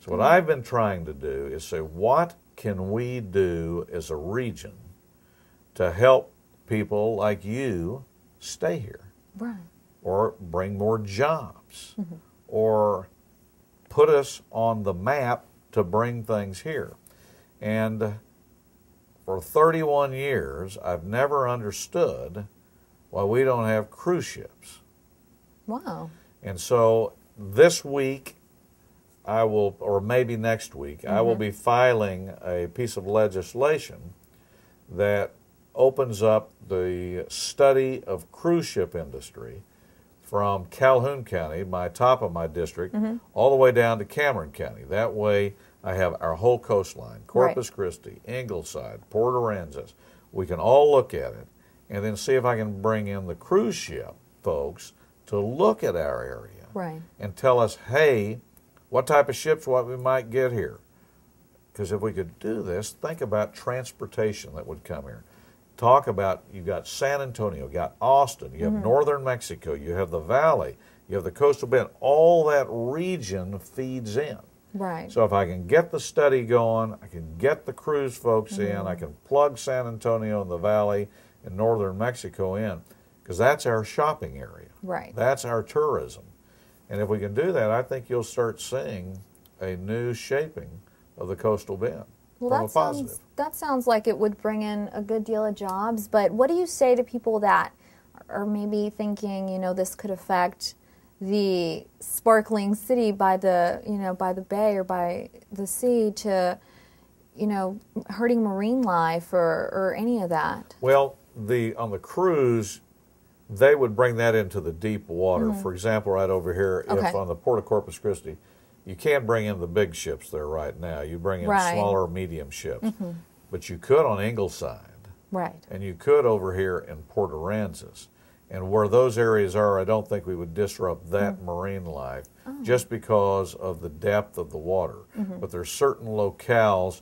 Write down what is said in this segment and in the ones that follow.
So what I've been trying to do is say, what can we do as a region to help people like you stay here? Right. Or bring more jobs, or put us on the map to bring things here. And for 31 years, I've never understood why we don't have cruise ships. Wow. And so this week, I will, or maybe next week, I will be filing a piece of legislation that opens up the study of cruise ship industry from Calhoun County, top of my district, all the way down to Cameron County. That way I have our whole coastline, Corpus Christi, Ingleside, Port Aransas. We can all look at it and then see if I can bring in the cruise ship folks to look at our area and tell us, hey, what type of ships, what we might get here. Because if we could do this, think about transportation that would come here. Talk about, you've got San Antonio, you've got Austin, you have northern Mexico, you have the valley, you have the coastal bend. All that region feeds in. Right. So if I can get the study going, I can get the cruise folks in, I can plug San Antonio and the valley and northern Mexico in, because that's our shopping area. Right. That's our tourism. And if we can do that, I think you'll start seeing a new shaping of the coastal bend. Well, that sounds like it would bring in a good deal of jobs, but what do you say to people that are maybe thinking, you know, this could affect the sparkling city by the, you know, by the bay or by the sea to, you know, hurting marine life or any of that? Well, on the cruise, they would bring that into the deep water. For example, right over here, if on the Port of Corpus Christi, you can't bring in the big ships there right now. You bring in smaller, medium ships. But you could on Ingleside. Right. And you could over here in Port Aransas. And where those areas are, I don't think we would disrupt that marine life just because of the depth of the water. But there's certain locales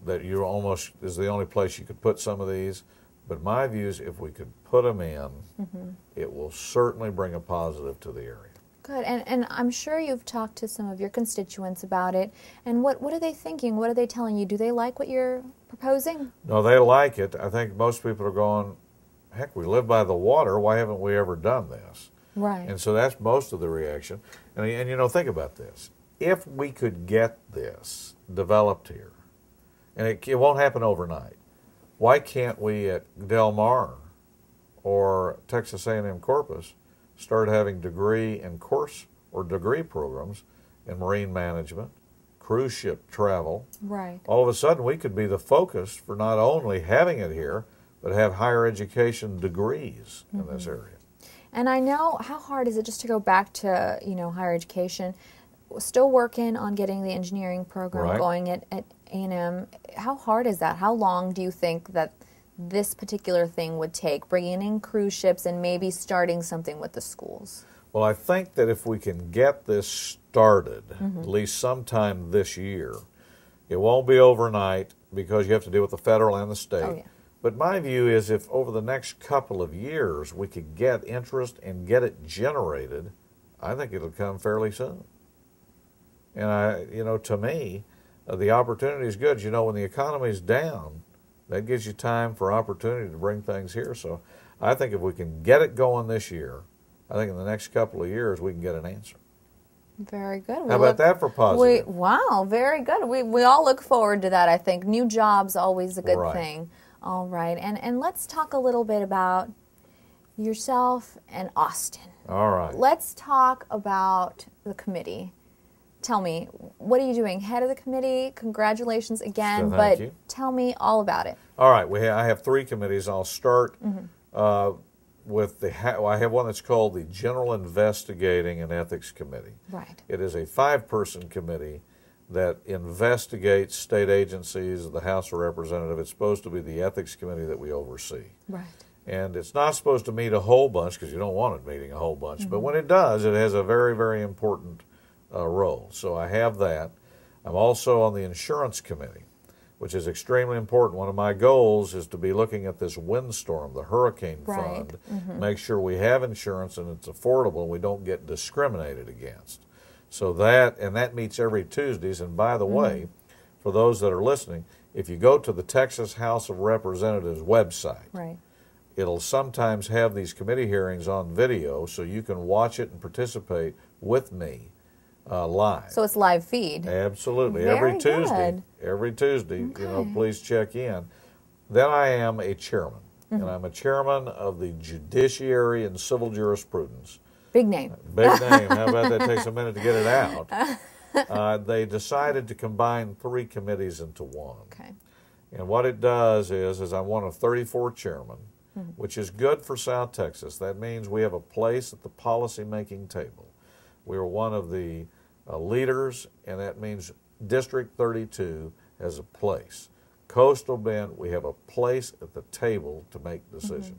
that you almost is the only place you could put some of these. But my view is if we could put them in, it will certainly bring a positive to the area. Good, and I'm sure you've talked to some of your constituents about it. And what are they thinking? What are they telling you? Do they like what you're proposing? No, they like it. I think most people are going, heck, we live by the water. Why haven't we ever done this? Right. And so that's most of the reaction. And you know, think about this. If we could get this developed here, and it won't happen overnight, why can't we at Del Mar or Texas A&M Corpus start having degree and course or degree programs in marine management, cruise ship travel? Right. All of a sudden we could be the focus for not only having it here, but have higher education degrees in this area. And I know, how hard is it, just to go back to, you know, higher education, still working on getting the engineering program going at A&M. How hard is that? How long do you think that this particular thing would take, bringing in cruise ships and maybe starting something with the schools? Well, I think that if we can get this started, at least sometime this year, it won't be overnight because you have to deal with the federal and the state. Oh, yeah. But my view is if over the next couple of years we could get interest and get it generated, I think it'll come fairly soon. And you know, to me, the opportunity is good. You know, when the economy is down, that gives you time for opportunity to bring things here. So I think if we can get it going this year, I think in the next couple of years we can get an answer. Very good. How about that for positive? Wow, very good. We all look forward to that, I think. New jobs, always a good thing. All right. And let's talk a little bit about yourself and Austin. All right. Let's talk about the committee. Tell me, what are you doing? Head of the committee, congratulations again, Thank you. Tell me all about it. All right, I have three committees. I'll start with I have one that's called the General Investigating and Ethics Committee. Right. It is a 5-person committee that investigates state agencies, the House of Representatives. It's supposed to be the ethics committee that we oversee. Right. And it's not supposed to meet a whole bunch because you don't want it meeting a whole bunch, but when it does, it has a very, very important role. So I have that. I'm also on the insurance committee, which is extremely important. One of my goals is to be looking at this windstorm, the hurricane fund, make sure we have insurance and it's affordable and we don't get discriminated against. So that meets every Tuesdays. And by the way, for those that are listening, if you go to the Texas House of Representatives website, Right. it'll sometimes have these committee hearings on video, so you can watch it and participate with me live. So it's live feed. Absolutely. Very every Tuesday. good. Every Tuesday, Okay. please check in. Then I am a chairman, and I'm a chairman of the Judiciary and Civil Jurisprudence. Big name. Big name. How about that? Takes a minute to get it out. They decided to combine 3 committees into one. Okay. And what it does is I'm one of 34 chairmen, which is good for South Texas. That means we have a place at the policy-making table. We are one of the leaders, and that means District 32 has a place. Coastal Bend, we have a place at the table to make decisions.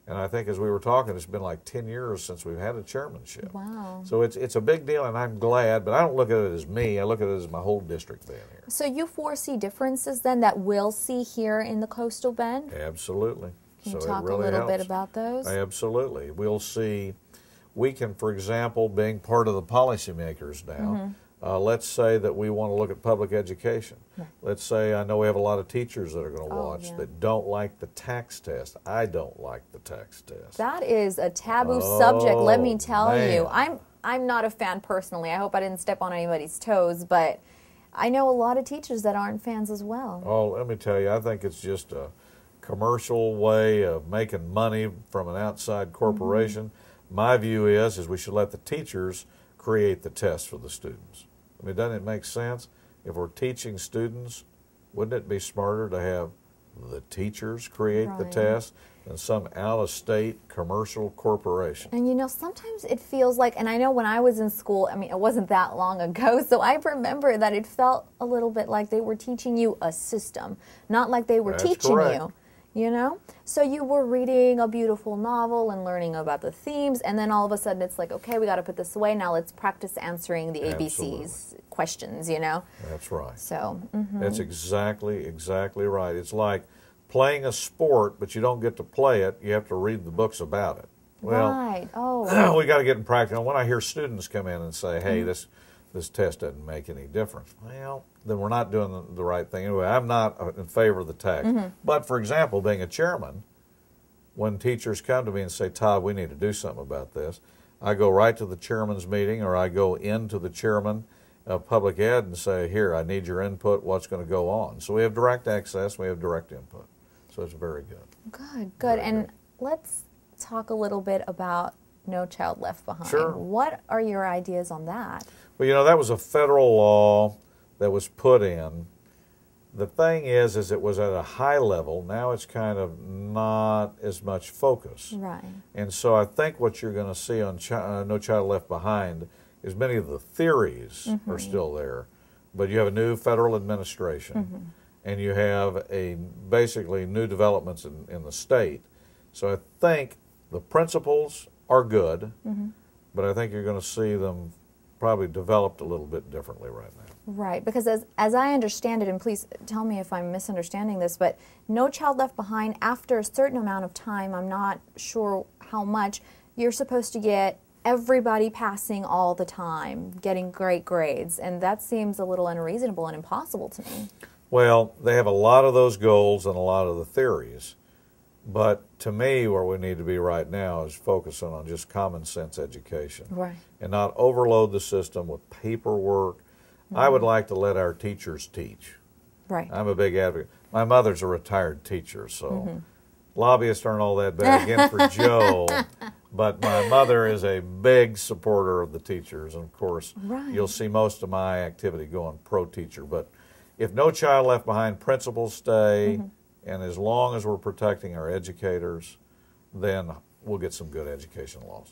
And I think as we were talking, it's been like 10 years since we've had a chairmanship. Wow. So it's a big deal, and I'm glad, but I don't look at it as me. I look at it as my whole district being here. So you foresee differences then that we'll see here in the Coastal Bend? Absolutely. Can you So talk it really a little bit helps. about those? Absolutely. We'll see. We can, for example, being part of the policymakers now, let's say that we want to look at public education. Right. Let's say I know we have a lot of teachers that are going to watch yeah. that don't like the tax test. I don't like the tax test. That is a taboo subject, let me tell you. man. I'm not a fan personally. I hope I didn't step on anybody's toes, but I know a lot of teachers that aren't fans as well. Oh, let me tell you, I think it's just a commercial way of making money from an outside corporation. My view is we should let the teachers create the tests for the students. I mean, doesn't it make sense? If we're teaching students, wouldn't it be smarter to have the teachers create the Right. test than some out-of-state commercial corporation? And you know, sometimes it feels like, and I know when I was in school, I mean, it wasn't that long ago, so I remember that it felt a little bit like they were teaching you a system, not like they were That's teaching correct. you know? So you were reading a beautiful novel and learning about the themes, and then all of a sudden it's like, okay, we got to put this away, now let's practice answering the ABCs questions, you know? That's right. So, That's exactly right. It's like playing a sport, but you don't get to play it. You have to read the books about it. Well, right. Oh, we got to get in practice. When I hear students come in and say, hey, this test doesn't make any difference, well, then we're not doing the right thing. Anyway, I'm not in favor of the tax. But, for example, being a chairman, when teachers come to me and say, Todd, we need to do something about this, I go right to the chairman's meeting, or I go into the chairman of public ed and say, here, I need your input, what's going to go on. So we have direct access, we have direct input. So it's very good. good. Very And good. let's talk a little bit about No Child Left Behind. Sure. What are your ideas on that? Well, you know, that was a federal law that was put in. The thing is it was at a high level. Now it's kind of not as much focus. Right. And so I think what you're going to see on No Child Left Behind is many of the theories are still there, but you have a new federal administration, and you have basically new developments in the state. So I think the principles are good, but I think you're going to see them probably developed a little bit differently right now. Right, because as I understand it, and please tell me if I'm misunderstanding this, but No Child Left Behind, after a certain amount of time, I'm not sure how much, you're supposed to get everybody passing all the time, getting great grades, and that seems a little unreasonable and impossible to me. Well, they have a lot of those goals and a lot of the theories, but to me, where we need to be right now is focusing on just common sense education. Right. And not overload the system with paperwork. I would like to let our teachers teach. Right. I'm a big advocate. My mother's a retired teacher, so lobbyists aren't all that bad again for Joe. But my mother is a big supporter of the teachers, and of course, Right. you'll see most of my activity going pro-teacher. But if No Child Left Behind principles stay, and as long as we're protecting our educators, then we'll get some good education laws.